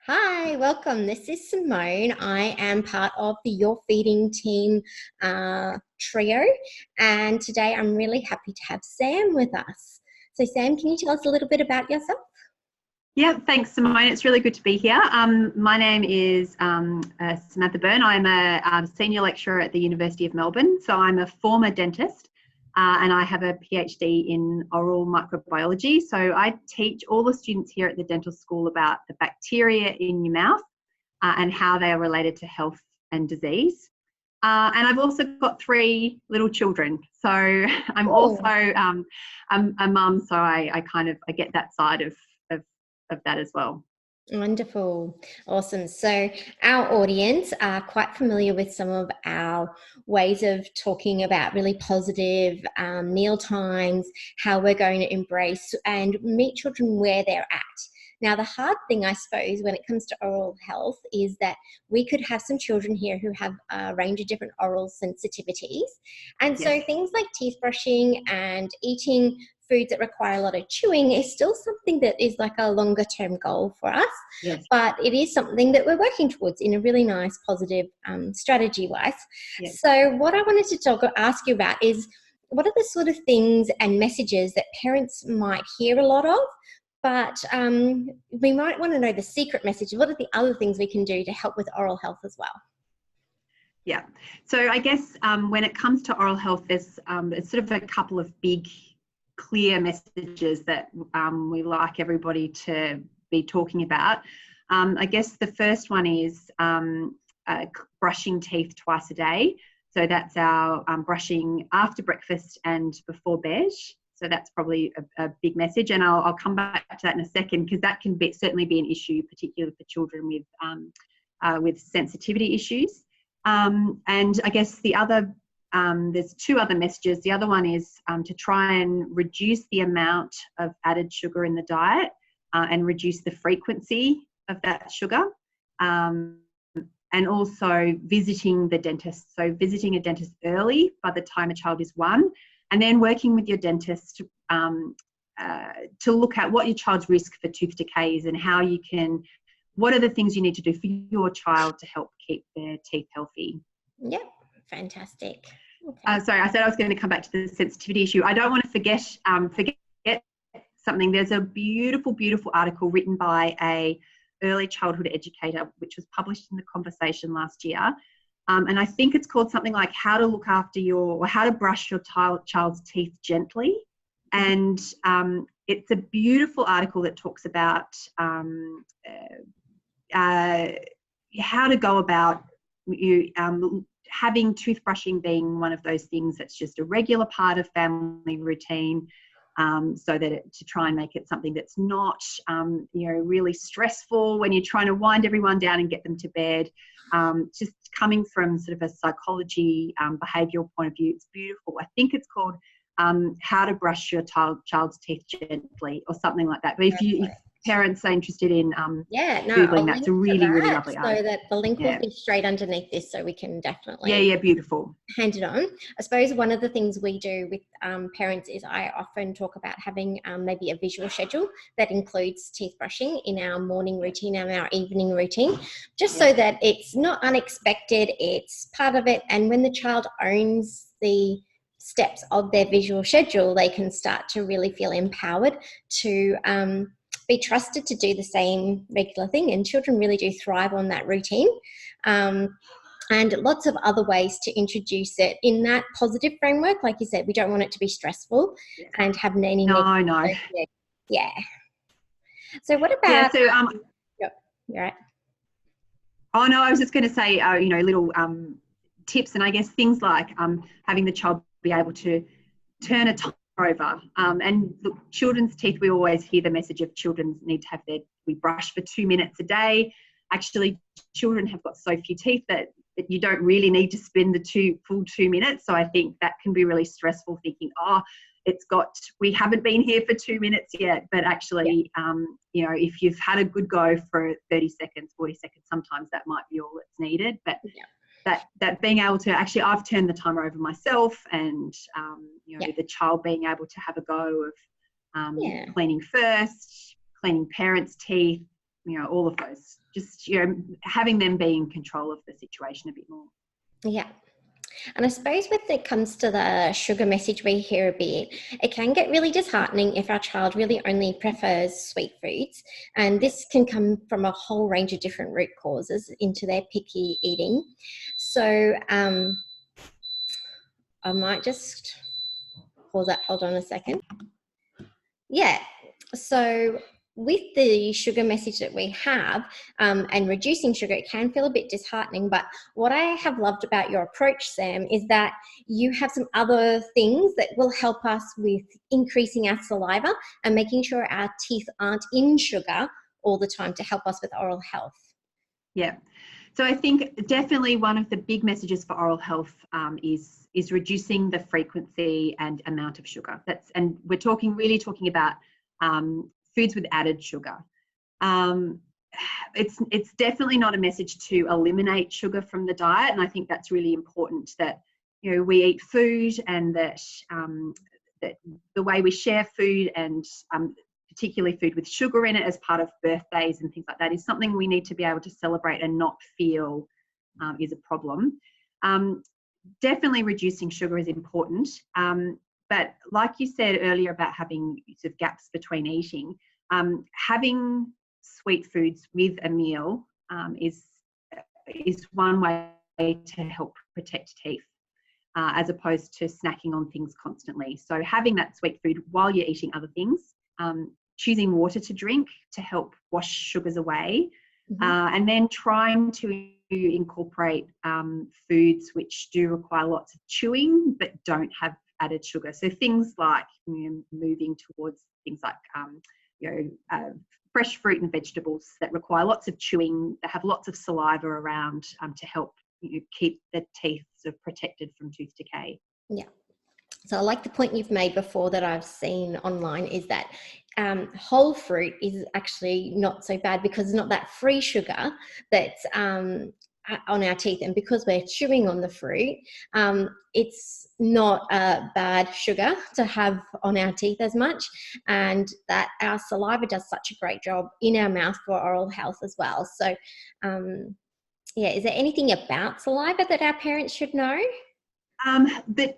Hi, welcome. This is Simone. I am part of the Your Feeding Team trio, and today I'm really happy to have Sam with us. So, Sam, can you tell us a little bit about yourself? Yeah, thanks, Simone. It's really good to be here. My name is Samantha Bryne. I'm a senior lecturer at the University of Melbourne. So I'm a former dentist and I have a PhD in oral microbiology. So I teach all the students here at the dental school about the bacteria in your mouth and how they are related to health and disease. And I've also got 3 little children. So I'm also I'm a mum, so I get that side of that as well. Wonderful. Awesome. So our audience are quite familiar with some of our ways of talking about really positive meal times, how we're going to embrace and meet children where they're at. Now, the hard thing, I suppose, when it comes to oral health is that we could have some children here who have a range of different oral sensitivities. And so things like teeth brushing and eating foods that require a lot of chewing is still something that is like a longer term goal for us. Yes. But it is something that we're working towards in a really nice, positive strategy wise. Yes. So what I wanted to ask you about is, what are the sort of things and messages that parents might hear a lot of, but we might want to know the secret message? What are the other things we can do to help with oral health as well? Yeah. So I guess when it comes to oral health, there's it's sort of a couple of big, clear messages that we like everybody to be talking about. I guess the first one is brushing teeth twice a day. So that's our brushing after breakfast and before bed. So that's probably a big message, and I'll come back to that in a second, because that can certainly be an issue, particularly for children with sensitivity issues. And I guess the other, there's 2 other messages. The other one is to try and reduce the amount of added sugar in the diet and reduce the frequency of that sugar. And also visiting the dentist. So visiting a dentist early by the time a child is 1, and then working with your dentist to look at what your child's risk for tooth decay is and how you can, what are the things you need to do for your child to help keep their teeth healthy. Yep, fantastic. Okay. Sorry, I said I was going to come back to the sensitivity issue. I don't want to forget something. There's a beautiful, beautiful article written by a early childhood educator, which was published in The Conversation last year. And I think it's called something like how to brush your child's teeth gently. And it's a beautiful article that talks about how to go about having toothbrushing being one of those things that's just a regular part of family routine, so that to try and make it something that's not really stressful when you're trying to wind everyone down and get them to bed. Just coming from sort of a psychology, behavioural point of view, it's beautiful. I think it's called How to Brush Your Child's Teeth Gently or something like that. But if parents are interested in Googling, that's a really, really lovely article. So that the link will be straight underneath this, so we can definitely beautiful. hand it on. I suppose one of the things we do with parents is I often talk about having maybe a visual schedule that includes teeth brushing in our morning routine and our evening routine, just so that it's not unexpected, it's part of it. And when the child owns the steps of their visual schedule, they can start to really feel empowered to be trusted to do the same regular thing, and children really do thrive on that routine. And lots of other ways to introduce it in that positive framework. Like you said, we don't want it to be stressful and have any negative. Yeah. So what about you're right. Oh no, I was just going to say little tips, and I guess things like having the child be able to turn a timer over. And look, children's teeth, we always hear the message of children need to have we brush for 2 minutes a day. Actually, children have got so few teeth that you don't really need to spend the full 2 minutes. So I think that can be really stressful, thinking, we haven't been here for 2 minutes yet. But actually, if you've had a good go for 30 seconds, 40 seconds, sometimes that might be all that's needed. But that being able to actually, I've turned the timer over myself, and the child being able to have a go of cleaning first, cleaning parents' teeth, all of those. Just, having them be in control of the situation a bit more. Yeah. And I suppose when it comes to the sugar message we hear a bit, it can get really disheartening if our child really only prefers sweet foods. And this can come from a whole range of different root causes into their picky eating. So I might just pause that. Hold on a second. Yeah. So with the sugar message that we have and reducing sugar, it can feel a bit disheartening. But what I have loved about your approach, Sam, is that you have some other things that will help us with increasing our saliva and making sure our teeth aren't in sugar all the time to help us with oral health. Yeah. So I think definitely one of the big messages for oral health is reducing the frequency and amount of sugar. And we're really talking about foods with added sugar. It's definitely not a message to eliminate sugar from the diet, and I think that's really important, that we eat food, and that that the way we share food, and particularly food with sugar in it as part of birthdays and things like that, is something we need to be able to celebrate and not feel is a problem. Definitely reducing sugar is important. But like you said earlier about having sort of gaps between eating, having sweet foods with a meal is one way to help protect teeth, as opposed to snacking on things constantly. So having that sweet food while you're eating other things, choosing water to drink to help wash sugars away, and then trying to incorporate foods which do require lots of chewing but don't have added sugar. So things like moving towards things like fresh fruit and vegetables that require lots of chewing, that have lots of saliva around to help keep the teeth sort of protected from tooth decay. Yeah. So I like the point you've made before that I've seen online, is that whole fruit is actually not so bad because it's not that free sugar that's on our teeth, and because we're chewing on the fruit, it's not a bad sugar to have on our teeth as much, and that our saliva does such a great job in our mouth for oral health as well. So is there anything about saliva that our parents should know? That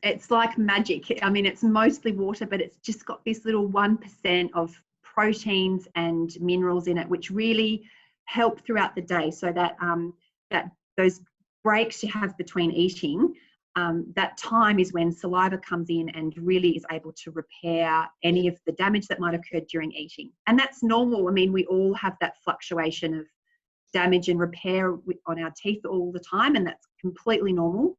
it's like magic. I mean, it's mostly water, but it's just got this little 1% of proteins and minerals in it, which really help throughout the day, so that that those breaks you have between eating, that time is when saliva comes in and really is able to repair any of the damage that might have occurred during eating. And that's normal. I mean, we all have that fluctuation of damage and repair on our teeth all the time, and that's completely normal.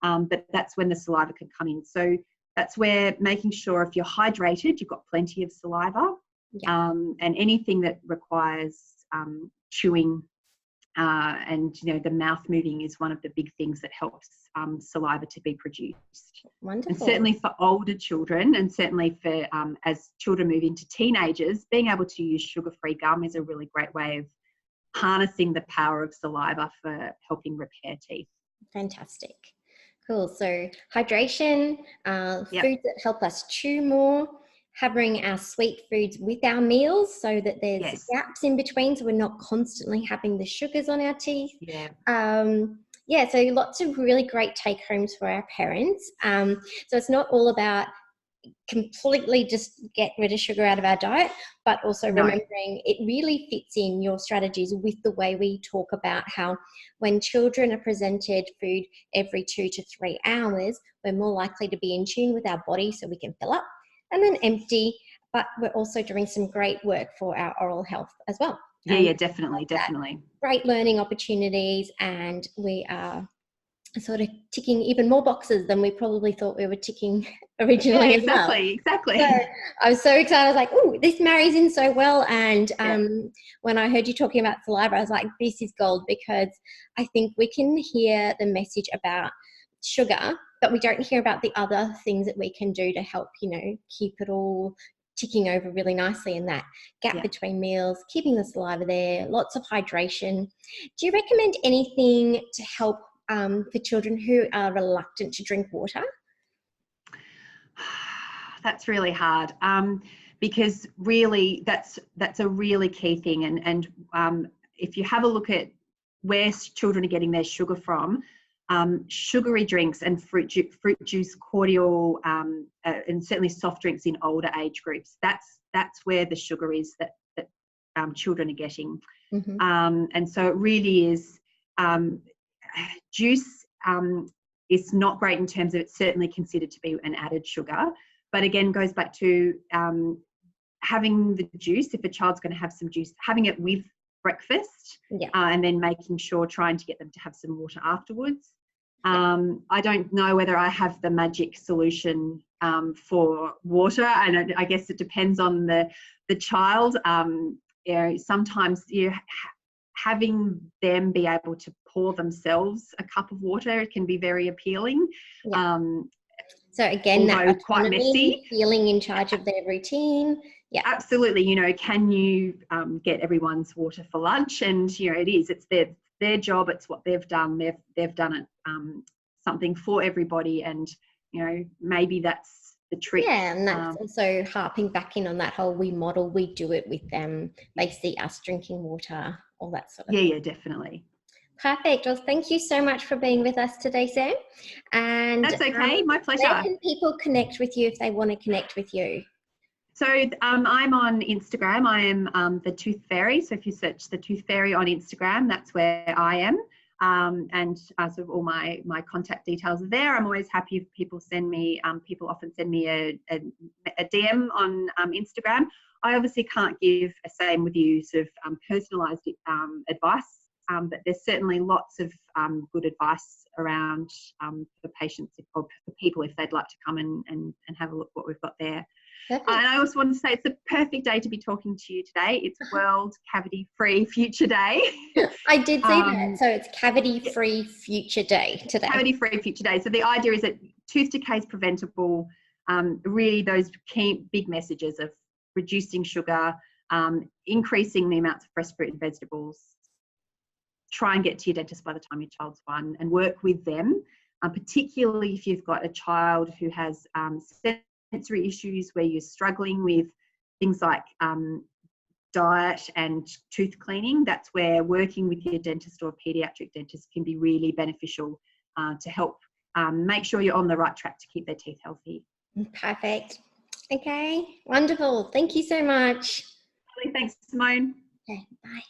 But that's when the saliva can come in. So that's where making sure if you're hydrated, you've got plenty of saliva, and anything that requires chewing and the mouth moving is one of the big things that helps saliva to be produced. Wonderful. And certainly for older children, and certainly for as children move into teenagers, being able to use sugar-free gum is a really great way of harnessing the power of saliva for helping repair teeth. Fantastic. Cool. So hydration, foods that help us chew more, having our sweet foods with our meals so that there's gaps in between, so we're not constantly having the sugars on our teeth. So lots of really great take homes for our parents. So it's not all about completely just get rid of sugar out of our diet, but also remembering it really fits in your strategies with the way we talk about how when children are presented food every 2 to 3 hours, we're more likely to be in tune with our body so we can fill up and then empty, but we're also doing some great work for our oral health as well. Definitely. Great learning opportunities, and we are sort of ticking even more boxes than we probably thought we were ticking originally as well. Exactly. So I was so excited. I was like, oh, this marries in so well. And when I heard you talking about saliva, I was like, this is gold, because I think we can hear the message about sugar, but we don't hear about the other things that we can do to help, keep it all ticking over really nicely in that gap between meals, keeping the saliva there, lots of hydration. Do you recommend anything to help for children who are reluctant to drink water? That's really hard. because really that's a really key thing. And if you have a look at where children are getting their sugar from, sugary drinks and fruit juice, cordial, and certainly soft drinks in older age groups, that's where the sugar is that children are getting. And so it really is, juice is not great in terms of, it's certainly considered to be an added sugar, but again goes back to having the juice. If a child's going to have some juice, having it with breakfast, and then making sure, trying to get them to have some water afterwards. I don't know whether I have the magic solution for water, and I guess it depends on the child. You know, sometimes having them be able to pour themselves a cup of water can be very appealing. So again, that quite messy, feeling in charge of their routine. Yeah, absolutely. You know, can you get everyone's water for lunch? And you know, it's their job. It's what they've done. They've done it, something for everybody, and you know, maybe that's the trick. Yeah, and that's also harping back in on that whole we do it with them. They see us drinking water, all that sort of thing. Yeah, definitely. Perfect. Well, thank you so much for being with us today, Sam. And that's okay. My pleasure. Where can people connect with you if they want to connect with you? So I'm on Instagram. I am the Tooth Fairy. So if you search the Tooth Fairy on Instagram, that's where I am. And sort of all my contact details are there. I'm always happy if people send me, people often send me a DM on Instagram. I obviously can't give a same with you sort of personalised advice, but there's certainly lots of good advice around for patients or for people if they'd like to come and have a look what we've got there. And I also want to say it's a perfect day to be talking to you today. It's World Cavity Free Future Day. I did see that. So it's Cavity Free Future Day today. Cavity Free Future Day. So the idea is that tooth decay is preventable. Really those key big messages of reducing sugar, increasing the amounts of fresh fruit and vegetables. Try and get to your dentist by the time your child's 1 and work with them, particularly if you've got a child who has sensory issues where you're struggling with things like diet and tooth cleaning. That's where working with your dentist or paediatric dentist can be really beneficial to help make sure you're on the right track to keep their teeth healthy. Perfect. Okay, wonderful. Thank you so much. Thanks, Simone. Okay, bye.